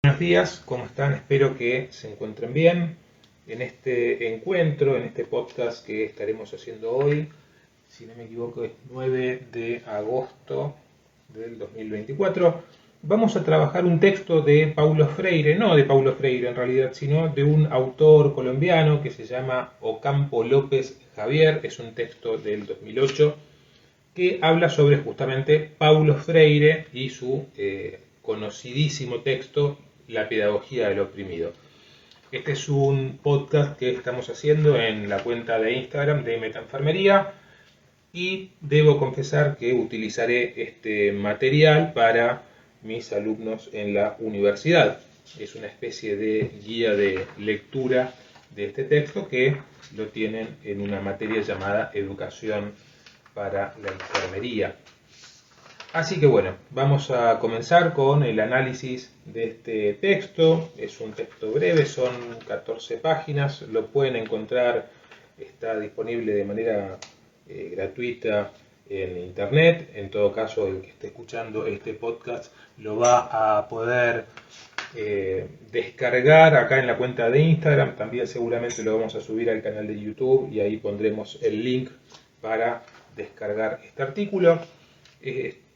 Buenos días, ¿cómo están? Espero que se encuentren bien en este encuentro, en este podcast que estaremos haciendo hoy. Si no me equivoco es 9 de agosto del 2024. Vamos a trabajar un texto de Paulo Freire, no de Paulo Freire en realidad, sino de un autor colombiano que se llama Ocampo López Javier. Es un texto del 2008 que habla sobre justamente Paulo Freire y su conocidísimo texto La pedagogía del oprimido. Este es un podcast que estamos haciendo en la cuenta de Instagram de Metaenfermería y debo confesar que utilizaré este material para mis alumnos en la universidad. Es una especie de guía de lectura de este texto que lo tienen en una materia llamada Educación para la Enfermería. Así que bueno, vamos a comenzar con el análisis de este texto. Es un texto breve, son 14 páginas, lo pueden encontrar, está disponible de manera gratuita en internet. En todo caso, el que esté escuchando este podcast lo va a poder descargar acá en la cuenta de Instagram. También seguramente lo vamos a subir al canal de YouTube y ahí pondremos el link para descargar este artículo.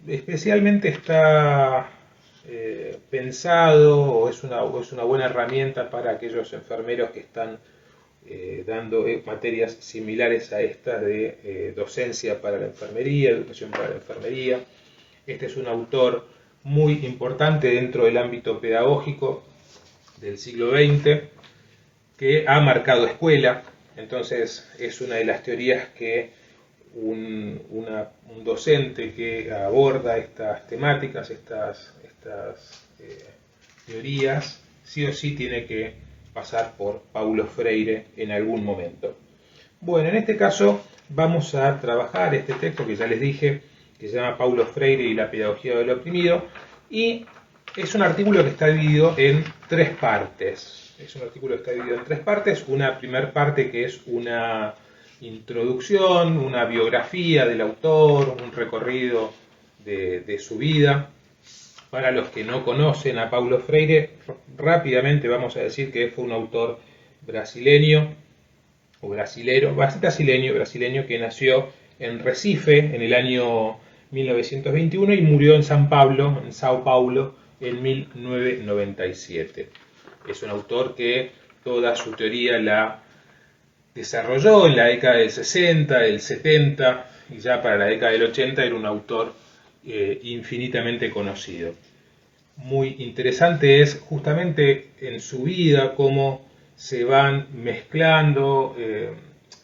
Especialmente está pensado o es una buena herramienta para aquellos enfermeros que están dando materias similares a estas de docencia para la enfermería, educación para la enfermería. Este es un autor muy importante dentro del ámbito pedagógico del siglo XX que ha marcado escuela. Entonces es una de las teorías que un docente que aborda estas temáticas, estas teorías, sí o sí tiene que pasar por Paulo Freire en algún momento. Bueno, en este caso vamos a trabajar este texto que ya les dije, que se llama Paulo Freire y la pedagogía del oprimido, y es un artículo que está dividido en tres partes. Es un artículo que está dividido en tres partes. Una primera parte que es una introducción, una biografía del autor, un recorrido de su vida. Para los que no conocen a Paulo Freire, rápidamente vamos a decir que fue un autor brasileño, o brasileño que nació en Recife en el año 1921 y murió en Sao Paulo, en 1997. Es un autor que toda su teoría la desarrolló en la década del 60, del 70 y ya para la década del 80 era un autor infinitamente conocido. Muy interesante es justamente en su vida cómo se van mezclando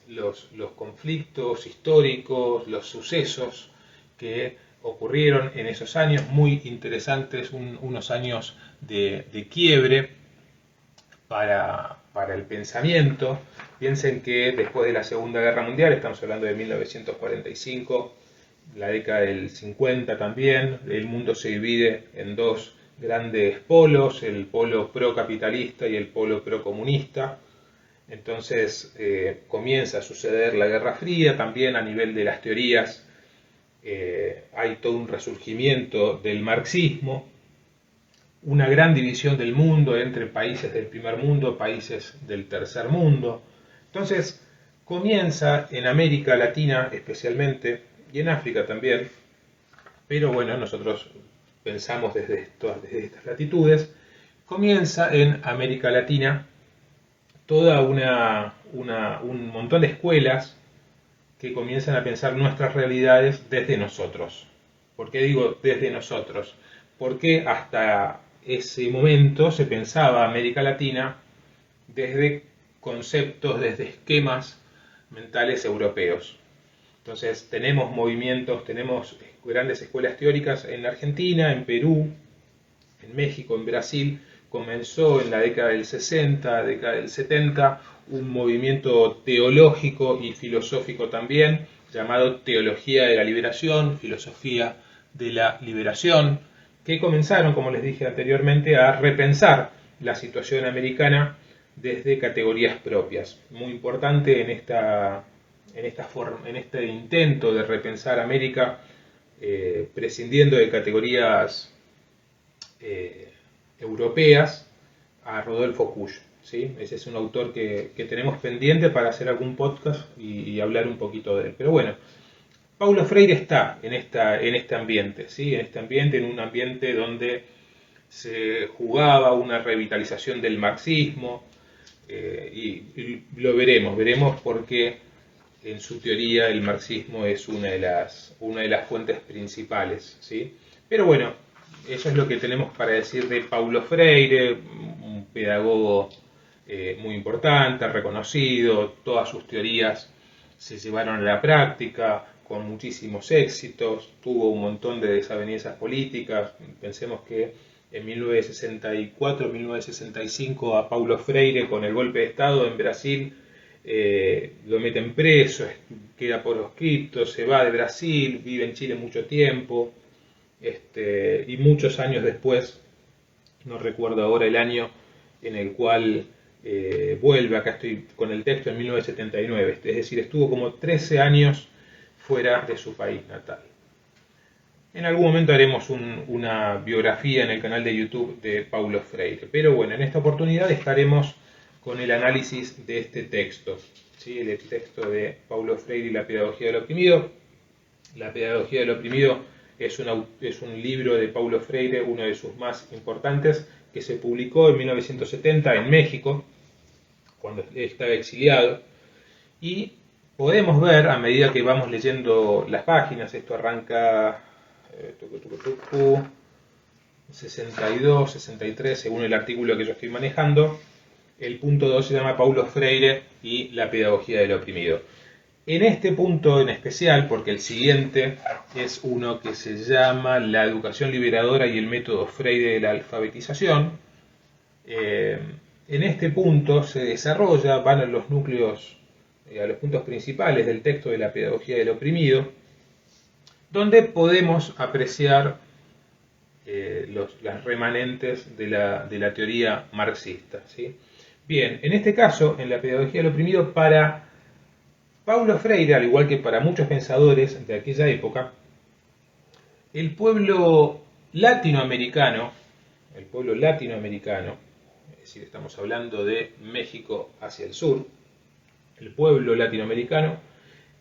los conflictos históricos, los sucesos que ocurrieron en esos años, muy interesantes, unos años de quiebre para el pensamiento. Piensen que después de la Segunda Guerra Mundial, estamos hablando de 1945, la década del 50 también, el mundo se divide en dos grandes polos, el polo procapitalista y el polo procomunista. Entonces comienza a suceder la Guerra Fría, también a nivel de las teorías hay todo un resurgimiento del marxismo, una gran división del mundo entre países del primer mundo, países del tercer mundo. Entonces comienza en América Latina especialmente y en África también, pero bueno, nosotros pensamos desde estas latitudes, comienza en América Latina toda un montón de escuelas que comienzan a pensar nuestras realidades desde nosotros. ¿Por qué digo desde nosotros? Porque hasta ese momento se pensaba América Latina desde conceptos, desde esquemas mentales europeos. Entonces tenemos movimientos, tenemos grandes escuelas teóricas en la Argentina, en Perú, en México, en Brasil. Comenzó en la década del 60, década del 70, un movimiento teológico y filosófico también, llamado Teología de la Liberación, Filosofía de la Liberación, que comenzaron, como les dije anteriormente, a repensar la situación americana desde categorías propias. Muy importante en este intento de repensar América, prescindiendo de categorías europeas a Rodolfo Cuyo. ¿Sí? Ese es un autor que tenemos pendiente para hacer algún podcast y hablar un poquito de él. Pero bueno, Paulo Freire está en este ambiente, ¿sí? En este ambiente, en un ambiente donde se jugaba una revitalización del marxismo, y lo veremos porque en su teoría el marxismo es una de las fuentes principales, ¿sí? Pero bueno, eso es lo que tenemos para decir de Paulo Freire, un pedagogo muy importante, reconocido, todas sus teorías se llevaron a la práctica con muchísimos éxitos, tuvo un montón de desavenencias políticas. Pensemos que en 1964-1965 a Paulo Freire, con el golpe de Estado en Brasil, lo meten preso, queda proscripto, se va de Brasil, vive en Chile mucho tiempo, y muchos años después, no recuerdo ahora el año en el cual vuelve, acá estoy con el texto, en 1979, es decir, estuvo como 13 años fuera de su país natal. En algún momento haremos una biografía en el canal de YouTube de Paulo Freire, pero bueno, en esta oportunidad estaremos con el análisis de este texto, ¿sí? El texto de Paulo Freire y la pedagogía del oprimido. La pedagogía del oprimido es un libro de Paulo Freire, uno de sus más importantes, que se publicó en 1970 en México, cuando estaba exiliado, y podemos ver a medida que vamos leyendo las páginas, esto arranca 62, 63, según el artículo que yo estoy manejando. El punto 2 se llama Paulo Freire y la pedagogía del oprimido. En este punto en especial, porque el siguiente es uno que se llama la educación liberadora y el método Freire de la alfabetización, en este punto se desarrolla, van a los núcleos, a los puntos principales del texto de la pedagogía del oprimido, donde podemos apreciar las remanentes de la teoría marxista, ¿sí? Bien, en este caso, en la pedagogía del oprimido, para Paulo Freire, al igual que para muchos pensadores de aquella época, el pueblo latinoamericano, es decir, estamos hablando de México hacia el sur, el pueblo latinoamericano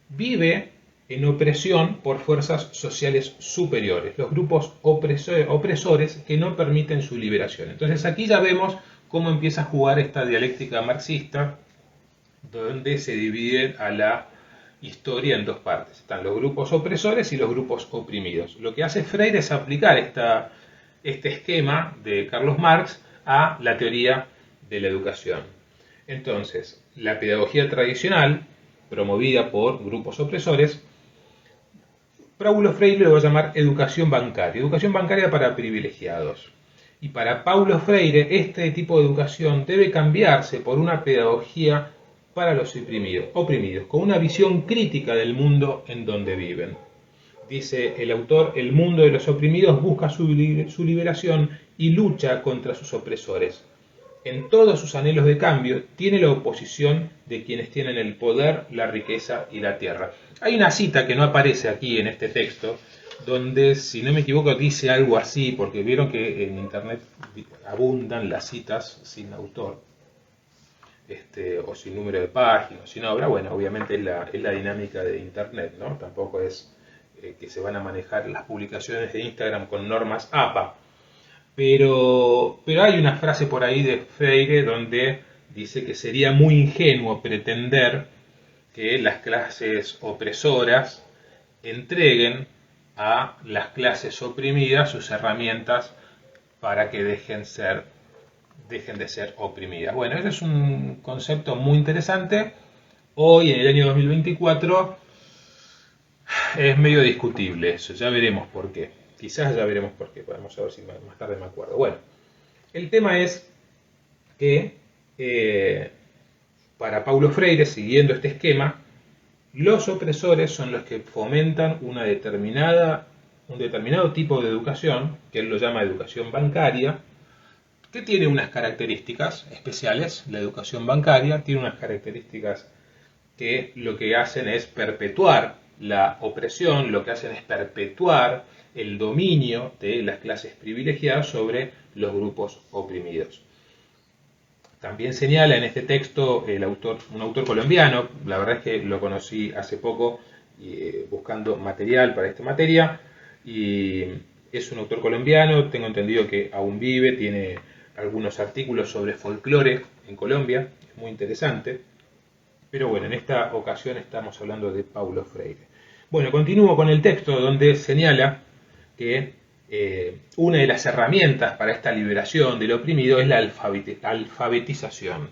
vive en opresión por fuerzas sociales superiores, los grupos opresores que no permiten su liberación. Entonces aquí ya vemos cómo empieza a jugar esta dialéctica marxista, donde se divide a la historia en dos partes. Están los grupos opresores y los grupos oprimidos. Lo que hace Freire es aplicar este esquema de Carlos Marx a la teoría de la educación. Entonces, la pedagogía tradicional, promovida por grupos opresores, Paulo Freire lo va a llamar educación bancaria para privilegiados. Y para Paulo Freire, este tipo de educación debe cambiarse por una pedagogía para los oprimidos, con una visión crítica del mundo en donde viven. Dice el autor, el mundo de los oprimidos busca su liberación y lucha contra sus opresores. En todos sus anhelos de cambio, tiene la oposición de quienes tienen el poder, la riqueza y la tierra. Hay una cita que no aparece aquí en este texto, donde, si no me equivoco, dice algo así, porque vieron que en internet abundan las citas sin autor, o sin número de página, sin obra. Bueno, obviamente es la dinámica de internet, ¿no? Tampoco es que se van a manejar las publicaciones de Instagram con normas APA. Pero hay una frase por ahí de Freire donde dice que sería muy ingenuo pretender que las clases opresoras entreguen a las clases oprimidas sus herramientas para que dejen de ser oprimidas. Bueno, ese es un concepto muy interesante. Hoy, en el año 2024, es medio discutible eso, ya veremos por qué. Quizás ya veremos por qué, podemos ver si más tarde me acuerdo. Bueno, el tema es que para Paulo Freire, siguiendo este esquema, los opresores son los que fomentan un determinado tipo de educación, que él lo llama educación bancaria, que tiene unas características especiales. La educación bancaria tiene unas características que lo que hacen es perpetuar la opresión, lo que hacen es perpetuar el dominio de las clases privilegiadas sobre los grupos oprimidos. También señala en este texto un autor colombiano, la verdad es que lo conocí hace poco buscando material para esta materia, y es un autor colombiano, tengo entendido que aún vive, tiene algunos artículos sobre folclore en Colombia, es muy interesante, pero bueno, en esta ocasión estamos hablando de Paulo Freire. Bueno, continúo con el texto donde señala que una de las herramientas para esta liberación del oprimido es la alfabetización.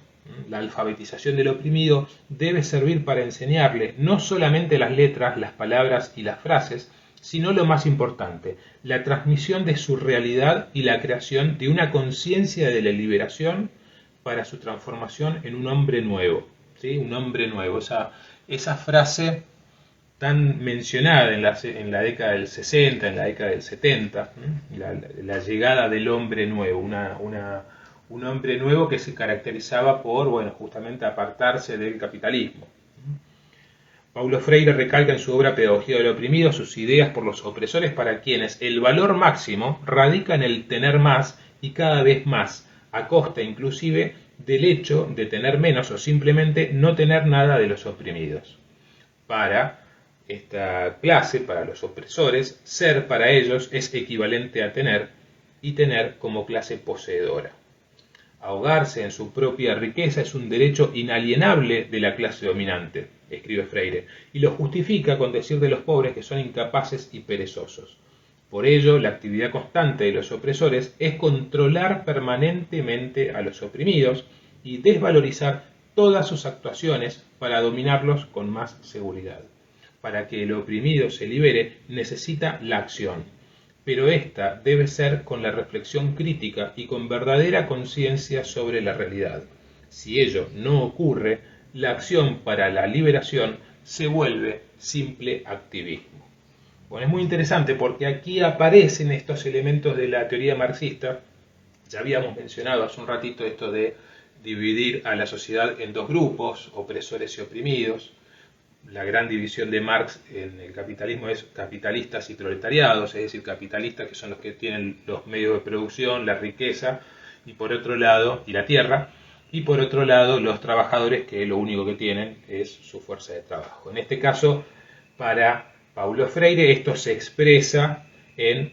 La alfabetización del oprimido debe servir para enseñarle no solamente las letras, las palabras y las frases, sino lo más importante, la transmisión de su realidad y la creación de una conciencia de la liberación para su transformación en un hombre nuevo. ¿Sí? Un hombre nuevo, esa frase tan mencionada en la década del 60, en la década del 70, la llegada del hombre nuevo, un hombre nuevo que se caracterizaba por, bueno, justamente apartarse del capitalismo. Paulo Freire recalca en su obra Pedagogía del Oprimido sus ideas por los opresores para quienes el valor máximo radica en el tener más y cada vez más, a costa inclusive del hecho de tener menos o simplemente no tener nada de los oprimidos. Para esta clase, para los opresores, ser para ellos es equivalente a tener, y tener como clase poseedora. Ahogarse en su propia riqueza es un derecho inalienable de la clase dominante, escribe Freire, y lo justifica con decir de los pobres que son incapaces y perezosos. Por ello, la actividad constante de los opresores es controlar permanentemente a los oprimidos y desvalorizar todas sus actuaciones para dominarlos con más seguridad. Para que el oprimido se libere, necesita la acción, pero esta debe ser con la reflexión crítica y con verdadera conciencia sobre la realidad. Si ello no ocurre, la acción para la liberación se vuelve simple activismo. Bueno, es muy interesante porque aquí aparecen estos elementos de la teoría marxista. Ya habíamos mencionado hace un ratito esto de dividir a la sociedad en dos grupos, opresores y oprimidos. La gran división de Marx en el capitalismo es capitalistas y proletariados, es decir, capitalistas que son los que tienen los medios de producción, la riqueza, y por otro lado, y la tierra, y por otro lado los trabajadores que lo único que tienen es su fuerza de trabajo. En este caso, para Paulo Freire, esto se expresa en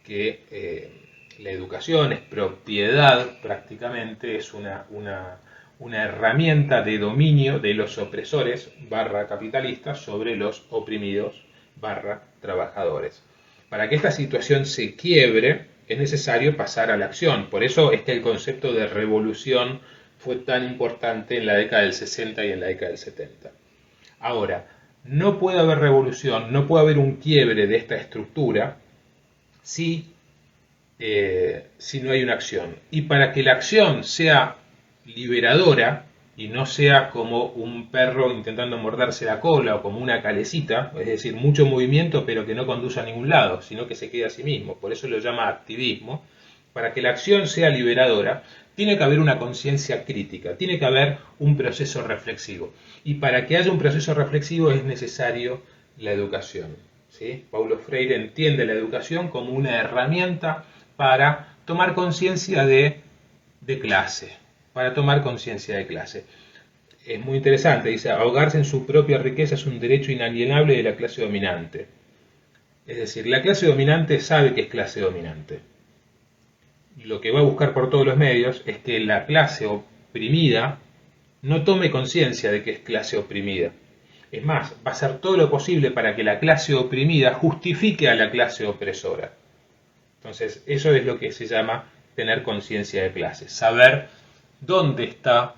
que la educación es propiedad, prácticamente es una herramienta de dominio de los opresores capitalistas sobre los oprimidos trabajadores. Para que esta situación se quiebre es necesario pasar a la acción. Por eso es que el concepto de revolución fue tan importante en la década del 60 y en la década del 70. Ahora, no puede haber revolución, no puede haber un quiebre de esta estructura si no hay una acción. Y para que la acción sea liberadora y no sea como un perro intentando morderse la cola o como una calecita, es decir, mucho movimiento pero que no conduce a ningún lado, sino que se queda a sí mismo, por eso lo llama activismo. Para que la acción sea liberadora, tiene que haber una conciencia crítica, tiene que haber un proceso reflexivo. Y para que haya un proceso reflexivo es necesario la educación. ¿Sí? Paulo Freire entiende la educación como una herramienta para tomar conciencia de clase. Para tomar conciencia de clase. Es muy interesante, dice, ahogarse en su propia riqueza es un derecho inalienable de la clase dominante. Es decir, la clase dominante sabe que es clase dominante. Lo que va a buscar por todos los medios es que la clase oprimida no tome conciencia de que es clase oprimida. Es más, va a hacer todo lo posible para que la clase oprimida justifique a la clase opresora. Entonces, eso es lo que se llama tener conciencia de clase, saber dónde está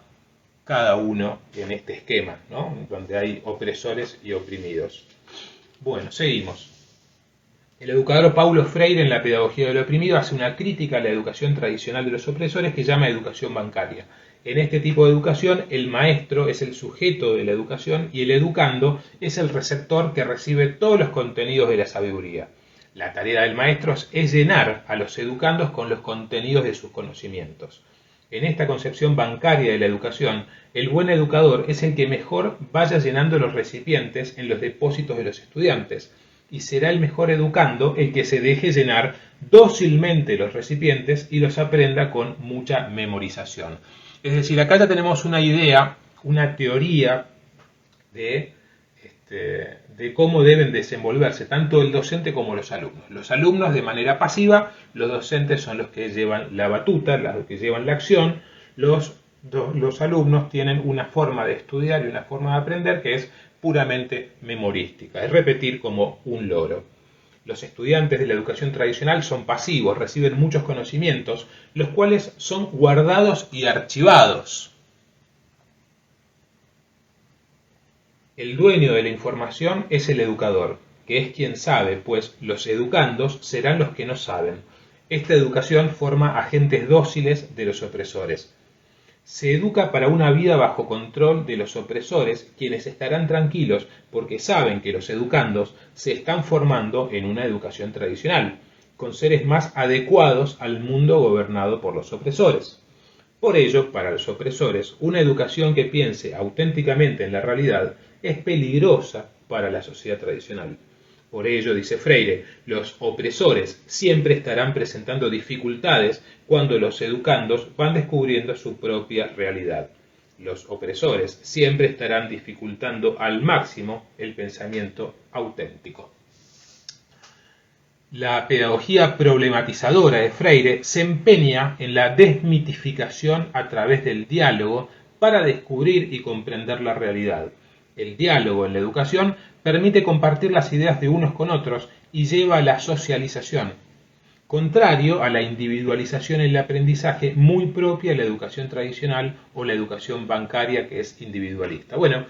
cada uno en este esquema, ¿no? Donde hay opresores y oprimidos. Bueno, seguimos. El educador Paulo Freire en la Pedagogía del Oprimido hace una crítica a la educación tradicional de los opresores que llama educación bancaria. En este tipo de educación, el maestro es el sujeto de la educación y el educando es el receptor que recibe todos los contenidos de la sabiduría. La tarea del maestro es llenar a los educandos con los contenidos de sus conocimientos. En esta concepción bancaria de la educación, el buen educador es el que mejor vaya llenando los recipientes en los depósitos de los estudiantes, y será el mejor educando el que se deje llenar dócilmente los recipientes y los aprenda con mucha memorización. Es decir, acá ya tenemos una idea, una teoría de, de cómo deben desenvolverse tanto el docente como los alumnos. Los alumnos de manera pasiva, los docentes son los que llevan la batuta, los que llevan la acción. Los alumnos tienen una forma de estudiar y una forma de aprender que es puramente memorística, es repetir como un loro. Los estudiantes de la educación tradicional son pasivos, reciben muchos conocimientos, los cuales son guardados y archivados. El dueño de la información es el educador, que es quien sabe, pues los educandos serán los que no saben. Esta educación forma agentes dóciles de los opresores. Se educa para una vida bajo control de los opresores, quienes estarán tranquilos porque saben que los educandos se están formando en una educación tradicional, con seres más adecuados al mundo gobernado por los opresores. Por ello, para los opresores, una educación que piense auténticamente en la realidad es peligrosa para la sociedad tradicional. Por ello, dice Freire, los opresores siempre estarán presentando dificultades cuando los educandos van descubriendo su propia realidad. Los opresores siempre estarán dificultando al máximo el pensamiento auténtico. La pedagogía problematizadora de Freire se empeña en la desmitificación a través del diálogo para descubrir y comprender la realidad. El diálogo en la educación permite compartir las ideas de unos con otros y lleva a la socialización, contrario a la individualización en el aprendizaje muy propia de la educación tradicional o la educación bancaria, que es individualista. Bueno,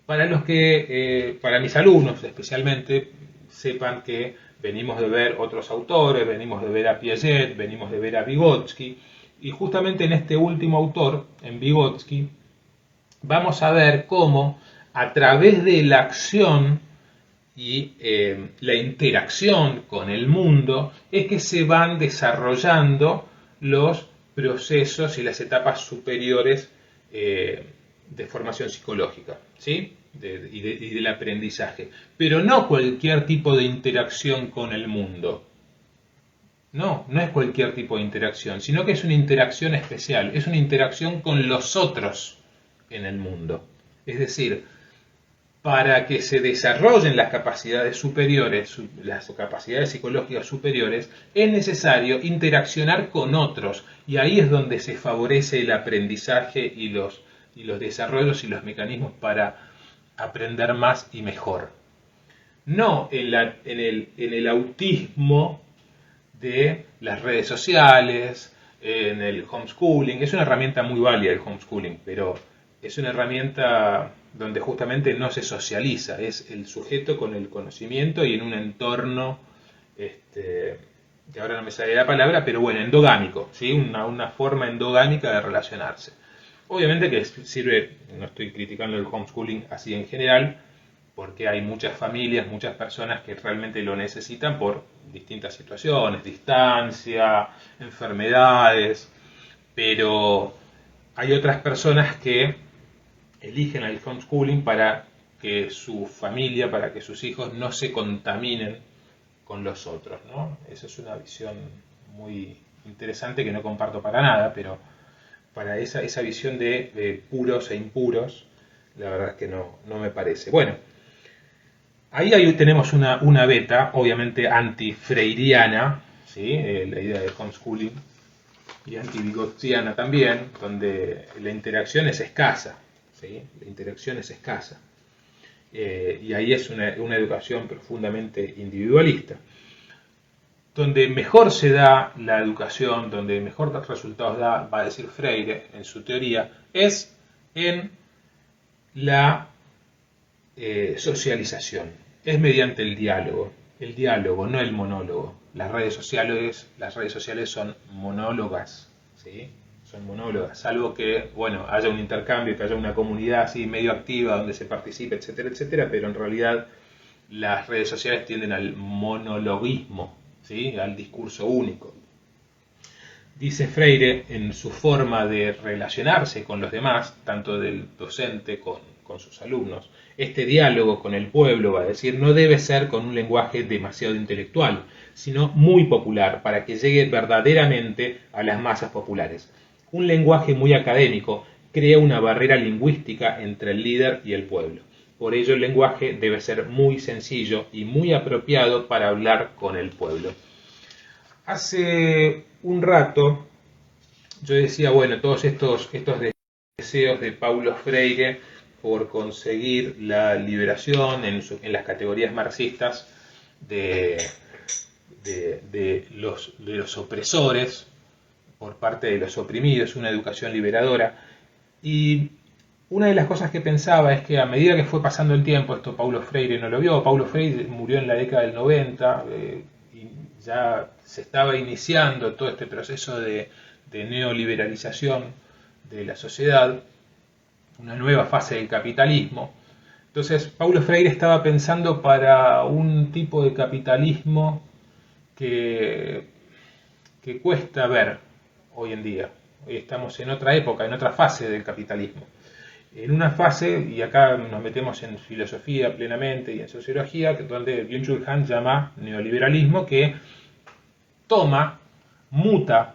para mis alumnos especialmente, sepan que venimos de ver otros autores, venimos de ver a Piaget, venimos de ver a Vygotsky, y justamente en este último autor, en Vygotsky, vamos a ver cómo a través de la acción y la interacción con el mundo es que se van desarrollando los procesos y las etapas superiores de formación psicológica, ¿sí? Y del aprendizaje. Pero no cualquier tipo de interacción con el mundo. No es cualquier tipo de interacción, sino que es una interacción especial, es una interacción con los otros en el mundo. Es decir, para que se desarrollen las capacidades superiores, las capacidades psicológicas superiores, es necesario interaccionar con otros, y ahí es donde se favorece el aprendizaje y los desarrollos y los mecanismos para aprender más y mejor. No en el autismo de las redes sociales, en el homeschooling. Es una herramienta muy válida el homeschooling, pero es una herramienta donde justamente no se socializa, es el sujeto con el conocimiento y en un entorno, que ahora no me sale la palabra, pero bueno, endogámico, ¿sí? Una forma endogámica de relacionarse. Obviamente que sirve, no estoy criticando el homeschooling así en general, porque hay muchas familias, muchas personas que realmente lo necesitan por distintas situaciones, distancia, enfermedades, pero hay otras personas que eligen el homeschooling para que su familia, para que sus hijos no se contaminen con los otros, ¿no? Esa es una visión muy interesante que no comparto para nada, pero para esa visión de puros e impuros, la verdad es que no me parece. Bueno, ahí tenemos una beta, obviamente anti-freiriana, ¿sí? La idea de homeschooling, y anti-vygotskiana también, donde la interacción es escasa, ¿sí? La interacción es escasa. Y ahí es una educación profundamente individualista. Donde mejor se da la educación, donde mejor resultados da, va a decir Freire en su teoría, es en la socialización, es mediante el diálogo, no el monólogo. Las redes sociales son monólogas, ¿sí? Son monólogas, salvo que, bueno, haya un intercambio, que haya una comunidad así medio activa donde se participe, etcétera, etcétera, pero en realidad las redes sociales tienden al monologuismo, ¿sí? Al discurso único. Dice Freire, en su forma de relacionarse con los demás, tanto del docente con sus alumnos, este diálogo con el pueblo, va a decir, no debe ser con un lenguaje demasiado intelectual, sino muy popular, para que llegue verdaderamente a las masas populares. Un lenguaje muy académico crea una barrera lingüística entre el líder y el pueblo. Por ello el lenguaje debe ser muy sencillo y muy apropiado para hablar con el pueblo. Hace un rato yo decía, bueno, todos estos deseos de Paulo Freire por conseguir la liberación en las categorías marxistas de, de los opresores por parte de los oprimidos, una educación liberadora. Y una de las cosas que pensaba es que a medida que fue pasando el tiempo, esto Paulo Freire no lo vio, Paulo Freire murió en la década del 90, y ya se estaba iniciando todo este proceso de neoliberalización de la sociedad, una nueva fase del capitalismo. Entonces Paulo Freire estaba pensando para un tipo de capitalismo que, que cuesta ver hoy en día. Hoy estamos en otra época, en otra fase del capitalismo. En una fase, y acá nos metemos en filosofía plenamente y en sociología, donde Byung-Chul Han llama neoliberalismo, que toma, muta,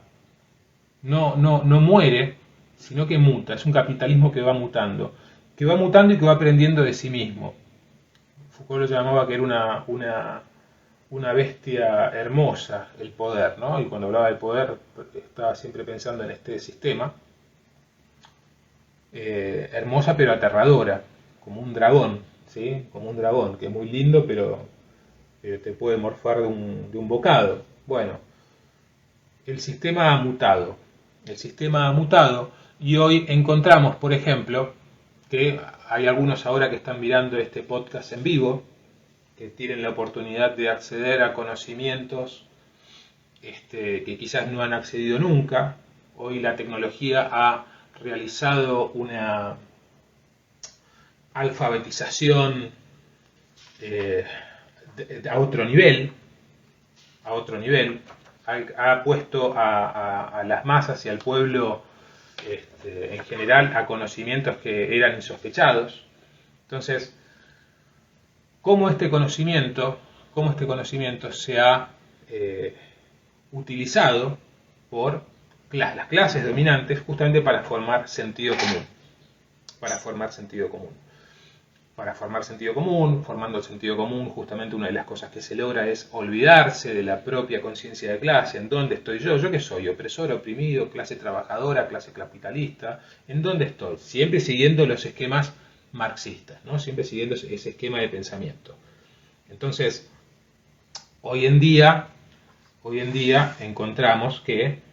no muere, sino que muta. Es un capitalismo que va mutando y que va aprendiendo de sí mismo. Foucault lo llamaba que era una bestia hermosa, el poder, ¿no? Y cuando hablaba del poder estaba siempre pensando en este sistema. Hermosa pero aterradora, como un dragón, ¿sí? Como un dragón, que es muy lindo, pero te puede morfar de un bocado. Bueno, el sistema ha mutado. El sistema ha mutado y hoy encontramos, por ejemplo, que hay algunos ahora que están mirando este podcast en vivo, que tienen la oportunidad de acceder a conocimientos que quizás no han accedido nunca. Hoy la tecnología ha realizado una alfabetización a otro nivel, ha puesto a las masas y al pueblo en general a conocimientos que eran insospechados. Entonces, ¿cómo este conocimiento se ha utilizado por las clases dominantes justamente para formar sentido común? Formando el sentido común, justamente una de las cosas que se logra es olvidarse de la propia conciencia de clase. ¿En dónde estoy yo? ¿Yo qué soy? ¿Opresor, oprimido, clase trabajadora, clase capitalista? ¿En dónde estoy? Siempre siguiendo los esquemas marxistas, ¿no? Siempre siguiendo ese esquema de pensamiento. Entonces, hoy en día encontramos que,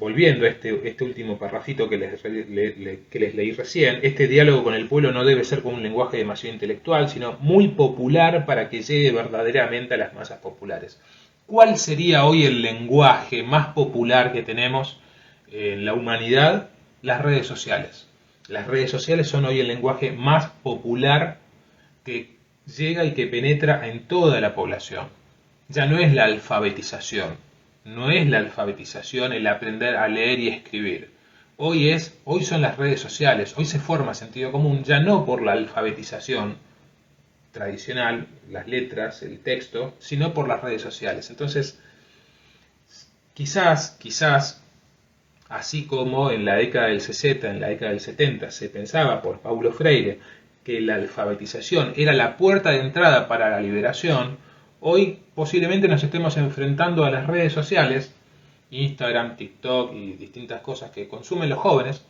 volviendo a este último parrafito que les leí recién, este diálogo con el pueblo no debe ser con un lenguaje demasiado intelectual, sino muy popular para que llegue verdaderamente a las masas populares. ¿Cuál sería hoy el lenguaje más popular que tenemos en la humanidad? Las redes sociales. Las redes sociales son hoy el lenguaje más popular que llega y que penetra en toda la población. Ya no es la alfabetización, el aprender a leer y escribir. Hoy son las redes sociales, hoy se forma sentido común, ya no por la alfabetización tradicional, las letras, el texto, sino por las redes sociales. Entonces, quizás, así como en la década del 60, en la década del 70, se pensaba por Paulo Freire que la alfabetización era la puerta de entrada para la liberación, hoy posiblemente nos estemos enfrentando a las redes sociales, Instagram, TikTok y distintas cosas que consumen los jóvenes,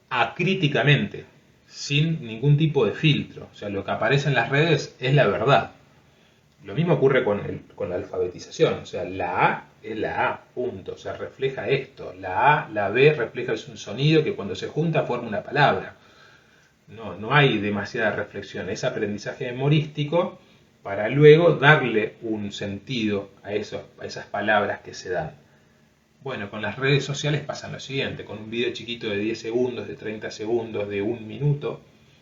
acríticamente, sin ningún tipo de filtro. O sea, lo que aparece en las redes es la verdad. Lo mismo ocurre con la alfabetización. O sea, la A es la A, punto. O sea, refleja esto. La A, la B refleja un sonido que cuando se junta forma una palabra. No hay demasiada reflexión. Es aprendizaje memorístico para luego darle un sentido a esas palabras que se dan. Bueno, con las redes sociales pasa lo siguiente. Con un video chiquito de 10 segundos, de 30 segundos, de 1 minuto,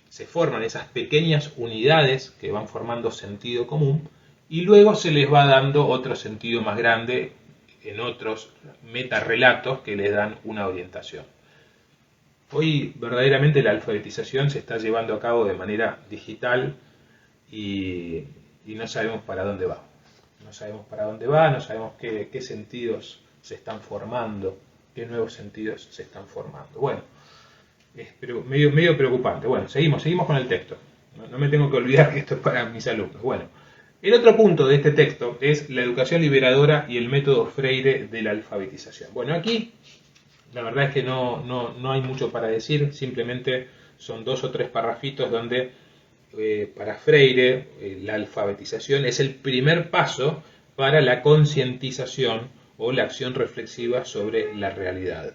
se forman esas pequeñas unidades que van formando sentido común y luego se les va dando otro sentido más grande en otros metarrelatos que les dan una orientación. Hoy verdaderamente la alfabetización se está llevando a cabo de manera digital y no sabemos para dónde va. No sabemos para dónde va, no sabemos qué sentidos se están formando, qué nuevos sentidos se están formando. Bueno, es medio preocupante. Bueno, seguimos con el texto. No me tengo que olvidar que esto es para mis alumnos. Bueno, el otro punto de este texto es la educación liberadora y el método Freire de la alfabetización. Bueno, aquí la verdad es que no hay mucho para decir, simplemente son 2 o 3 parrafitos donde para Freire la alfabetización es el primer paso para la concientización o la acción reflexiva sobre la realidad.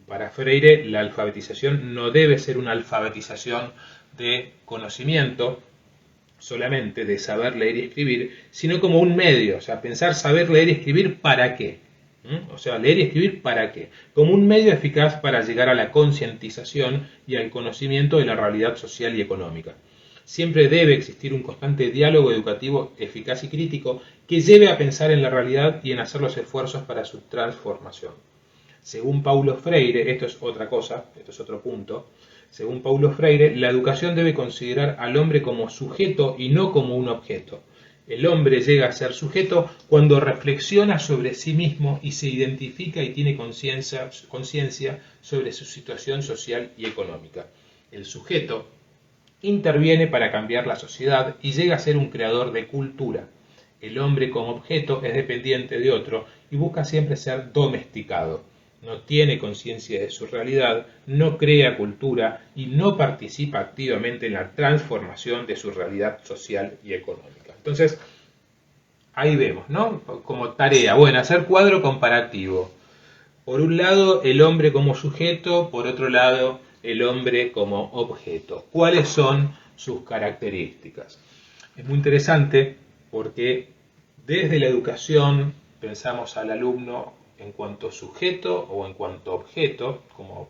Para Freire la alfabetización no debe ser una alfabetización de conocimiento solamente, de saber leer y escribir, sino como un medio, o sea, pensar saber leer y escribir para qué. O sea, leer y escribir para qué. Como un medio eficaz para llegar a la concientización y al conocimiento de la realidad social y económica. Siempre debe existir un constante diálogo educativo eficaz y crítico que lleve a pensar en la realidad y en hacer los esfuerzos para su transformación. Según Paulo Freire, esto es otra cosa, esto es otro punto, según Paulo Freire, la educación debe considerar al hombre como sujeto y no como un objeto. El hombre llega a ser sujeto cuando reflexiona sobre sí mismo y se identifica y tiene conciencia sobre su situación social y económica. El sujeto interviene para cambiar la sociedad y llega a ser un creador de cultura. El hombre como objeto es dependiente de otro y busca siempre ser domesticado. No tiene conciencia de su realidad, no crea cultura y no participa activamente en la transformación de su realidad social y económica. Entonces, ahí vemos, ¿no? Como tarea, bueno, hacer cuadro comparativo. Por un lado, el hombre como sujeto, por otro lado, el hombre como objeto. ¿Cuáles son sus características? Es muy interesante porque desde la educación pensamos al alumno en cuanto sujeto o en cuanto objeto, como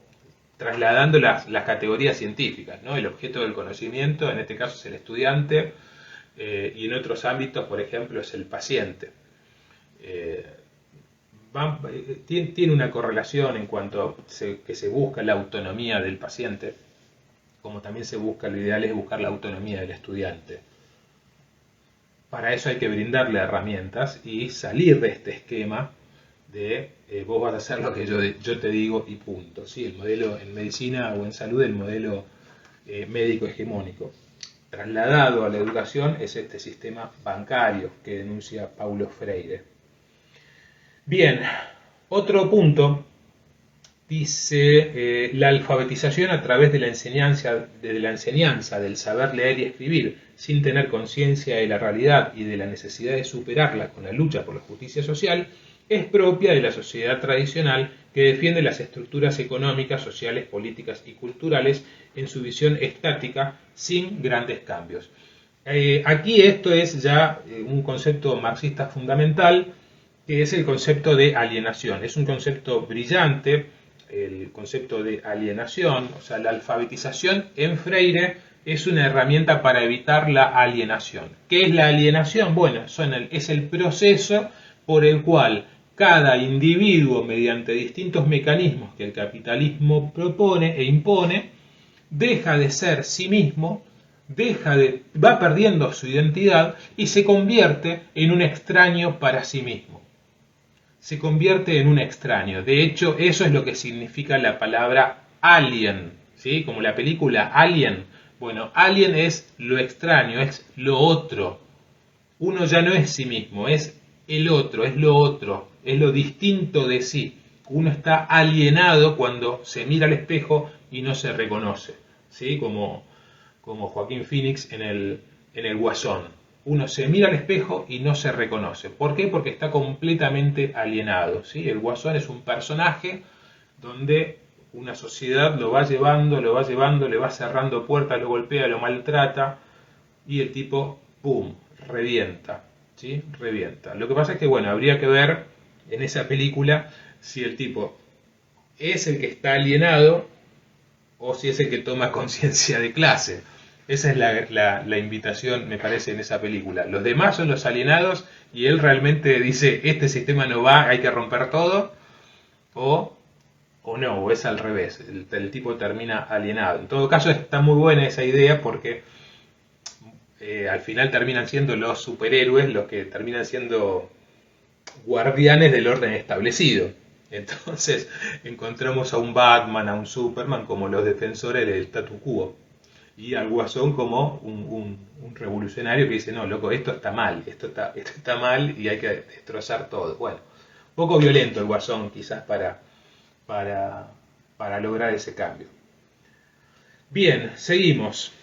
trasladando las categorías científicas, ¿no? El objeto del conocimiento, en este caso es el estudiante, y en otros ámbitos, por ejemplo, es el paciente. Tiene una correlación en cuanto que se busca la autonomía del paciente, como también se busca, lo ideal es buscar la autonomía del estudiante. Para eso hay que brindarle herramientas y salir de este esquema de vos vas a hacer lo que yo te digo y punto. ¿Sí? El modelo en medicina o en salud, el modelo médico hegemónico. Trasladado a la educación es este sistema bancario que denuncia Paulo Freire. Bien, otro punto dice la alfabetización a través de la enseñanza del saber leer y escribir sin tener conciencia de la realidad y de la necesidad de superarla con la lucha por la justicia social es propia de la sociedad tradicional que defiende las estructuras económicas, sociales, políticas y culturales en su visión estática sin grandes cambios. Aquí esto es ya un concepto marxista fundamental, que es el concepto de alienación. Es un concepto brillante, el concepto de alienación, o sea, la alfabetización en Freire es una herramienta para evitar la alienación. ¿Qué es la alienación? Bueno, es el proceso por el cual cada individuo, mediante distintos mecanismos que el capitalismo propone e impone, deja de ser sí mismo, va perdiendo su identidad y se convierte en un extraño para sí mismo. Se convierte en un extraño. De hecho, eso es lo que significa la palabra alien, ¿sí? Como la película Alien. Bueno, alien es lo extraño, es lo otro. Uno ya no es sí mismo, es el otro, es lo distinto de sí. Uno está alienado cuando se mira al espejo y no se reconoce, ¿sí? Como Joaquín Phoenix en el Guasón. Uno se mira al espejo y no se reconoce. ¿Por qué? Porque está completamente alienado, ¿sí? El Guasón es un personaje donde una sociedad lo va llevando, le va cerrando puertas, lo golpea, lo maltrata y el tipo, ¡pum!, revienta, ¿sí? Revienta. Lo que pasa es que, bueno, habría que ver en esa película si el tipo es el que está alienado o si es el que toma conciencia de clase. Esa es la invitación, me parece, en esa película. Los demás son los alienados y él realmente dice, este sistema no va, hay que romper todo, o, o no, o es al revés, el tipo termina alienado. En todo caso, está muy buena esa idea porque al final terminan siendo los superhéroes los que terminan siendo guardianes del orden establecido. Entonces encontramos a un Batman, a un Superman como los defensores del statu quo y al Guasón como un revolucionario que dice, no, loco, esto está mal, esto está mal y hay que destrozar todo. Bueno, poco violento el Guasón quizás para, para lograr ese cambio. Bien, seguimos.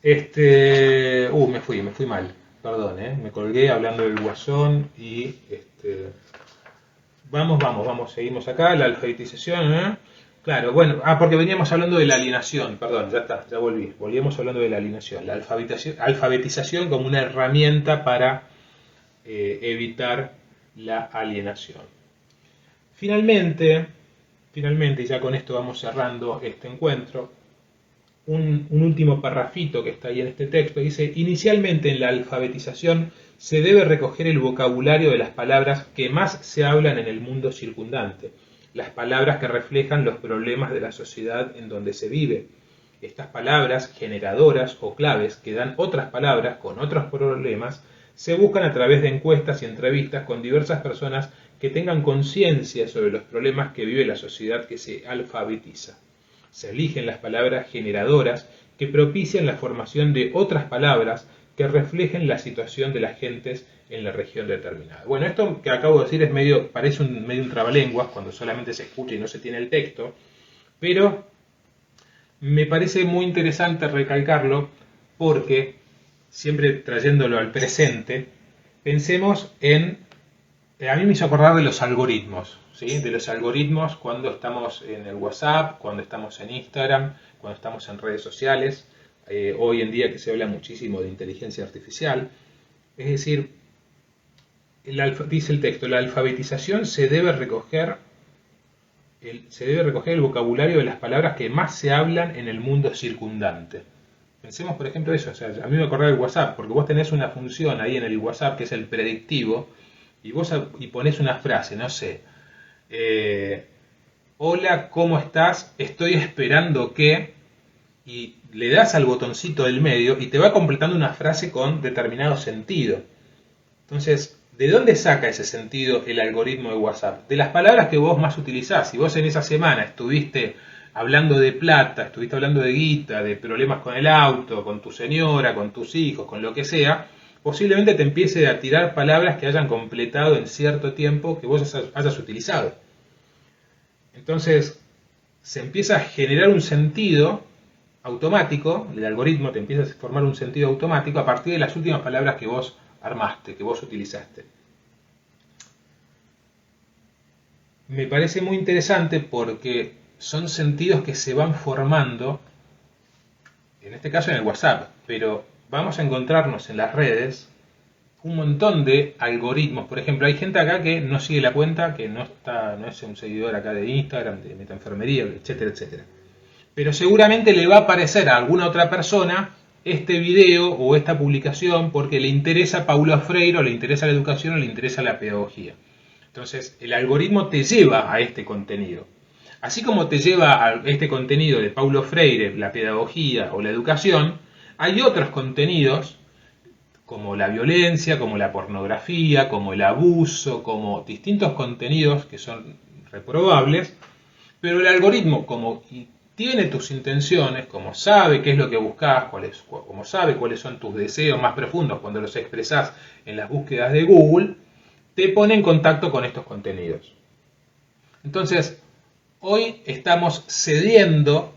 Me fui mal, perdón, me colgué hablando del Guasón y vamos, seguimos acá, la alfabetización, Claro, bueno, porque veníamos hablando de la alienación, perdón, ya está, ya volvíamos hablando de la alienación, la alfabetización como una herramienta para evitar la alienación. Finalmente, y ya con esto vamos cerrando este encuentro, un último parrafito que está ahí en este texto, dice, inicialmente en la alfabetización se debe recoger el vocabulario de las palabras que más se hablan en el mundo circundante, las palabras que reflejan los problemas de la sociedad en donde se vive. Estas palabras generadoras o claves que dan otras palabras con otros problemas se buscan a través de encuestas y entrevistas con diversas personas que tengan conciencia sobre los problemas que vive la sociedad que se alfabetiza. Se eligen las palabras generadoras que propician la formación de otras palabras que reflejen la situación de las gentes en la región determinada. Bueno, esto que acabo de decir es parece medio un trabalenguas cuando solamente se escucha y no se tiene el texto, pero me parece muy interesante recalcarlo porque, siempre trayéndolo al presente, pensemos en... A mí me hizo acordar de los algoritmos, ¿sí? De los algoritmos cuando estamos en el WhatsApp, cuando estamos en Instagram, cuando estamos en redes sociales, hoy en día que se habla muchísimo de inteligencia artificial. Es decir, dice el texto, la alfabetización se debe recoger el vocabulario de las palabras que más se hablan en el mundo circundante. Pensemos, por ejemplo, eso. O sea, a mí me acordaba del WhatsApp, porque vos tenés una función ahí en el WhatsApp que es el predictivo, y vos pones una frase, no sé, hola, ¿cómo estás? Estoy esperando que, y le das al botoncito del medio y te va completando una frase con determinado sentido. Entonces, ¿de dónde saca ese sentido el algoritmo de WhatsApp? De las palabras que vos más utilizás. Si vos en esa semana estuviste hablando de plata, estuviste hablando de guita, de problemas con el auto, con tu señora, con tus hijos, con lo que sea, posiblemente te empiece a tirar palabras que hayan completado en cierto tiempo que vos hayas utilizado. Entonces, se empieza a generar un sentido automático, el algoritmo te empieza a formar un sentido automático a partir de las últimas palabras que vos armaste, que vos utilizaste. Me parece muy interesante porque son sentidos que se van formando, en este caso en el WhatsApp, pero vamos a encontrarnos en las redes un montón de algoritmos. Por ejemplo, hay gente acá que no sigue la cuenta, que no es un seguidor acá de Instagram, de Metaenfermería, etcétera, etcétera. Pero seguramente le va a aparecer a alguna otra persona este video o esta publicación porque le interesa Paulo Freire o le interesa la educación o le interesa la pedagogía. Entonces, el algoritmo te lleva a este contenido. Así como te lleva a este contenido de Paulo Freire, la pedagogía o la educación, hay otros contenidos como la violencia, como la pornografía, como el abuso, como distintos contenidos que son reprobables, pero el algoritmo, como tiene tus intenciones, como sabe qué es lo que buscas, como sabe cuáles son tus deseos más profundos cuando los expresás en las búsquedas de Google, te pone en contacto con estos contenidos. Entonces, hoy estamos cediendo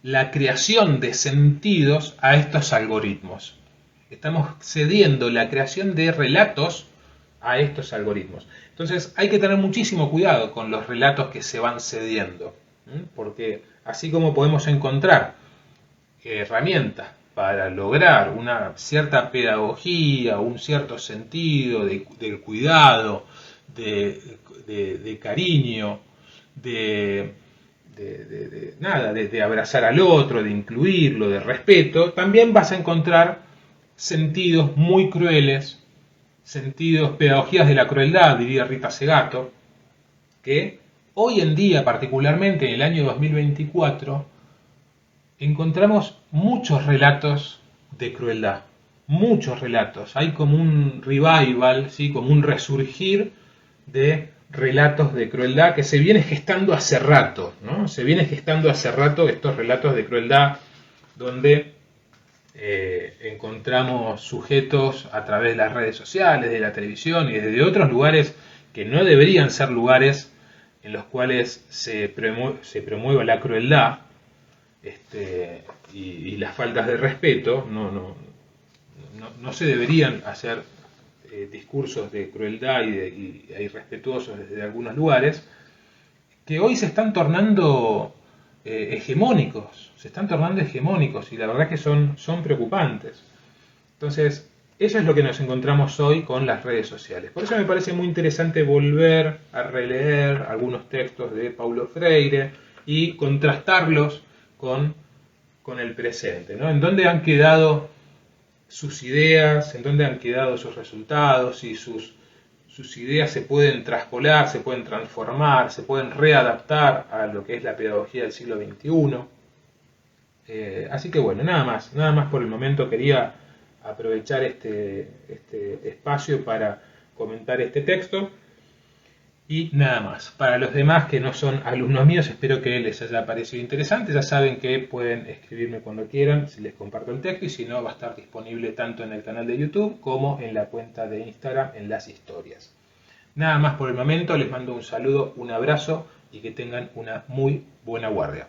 la creación de sentidos a estos algoritmos. Estamos cediendo la creación de relatos a estos algoritmos. Entonces hay que tener muchísimo cuidado con los relatos que se van cediendo, porque así como podemos encontrar herramientas para lograr una cierta pedagogía, un cierto sentido del cuidado, de cariño, de de abrazar al otro, de incluirlo, de respeto, también vas a encontrar sentidos muy crueles, sentidos, pedagogías de la crueldad, diría Rita Segato, que hoy en día, particularmente en el año 2024, encontramos muchos relatos de crueldad, muchos relatos. Hay como un revival, ¿sí? Como un resurgir de relatos de crueldad que se viene gestando hace rato, ¿no? Se viene gestando hace rato estos relatos de crueldad donde encontramos sujetos a través de las redes sociales, de la televisión y desde otros lugares que no deberían ser lugares en los cuales se promueva la crueldad y las faltas de respeto. No se deberían hacer discursos de crueldad y irrespetuosos desde algunos lugares que hoy se están tornando hegemónicos, y la verdad que son preocupantes. Entonces, eso es lo que nos encontramos hoy con las redes sociales. Por eso me parece muy interesante volver a releer algunos textos de Paulo Freire y contrastarlos con el presente, ¿no? En dónde han quedado sus ideas, en dónde han quedado sus resultados, y sus ideas se pueden traspolar, se pueden transformar, se pueden readaptar a lo que es la pedagogía del siglo XXI. Así que bueno, nada más por el momento. Quería aprovechar este espacio para comentar este texto. Y nada más. Para los demás que no son alumnos míos, espero que les haya parecido interesante. Ya saben que pueden escribirme cuando quieran, si les comparto el texto, y si no, va a estar disponible tanto en el canal de YouTube como en la cuenta de Instagram en las historias. Nada más por el momento, les mando un saludo, un abrazo y que tengan una muy buena guardia.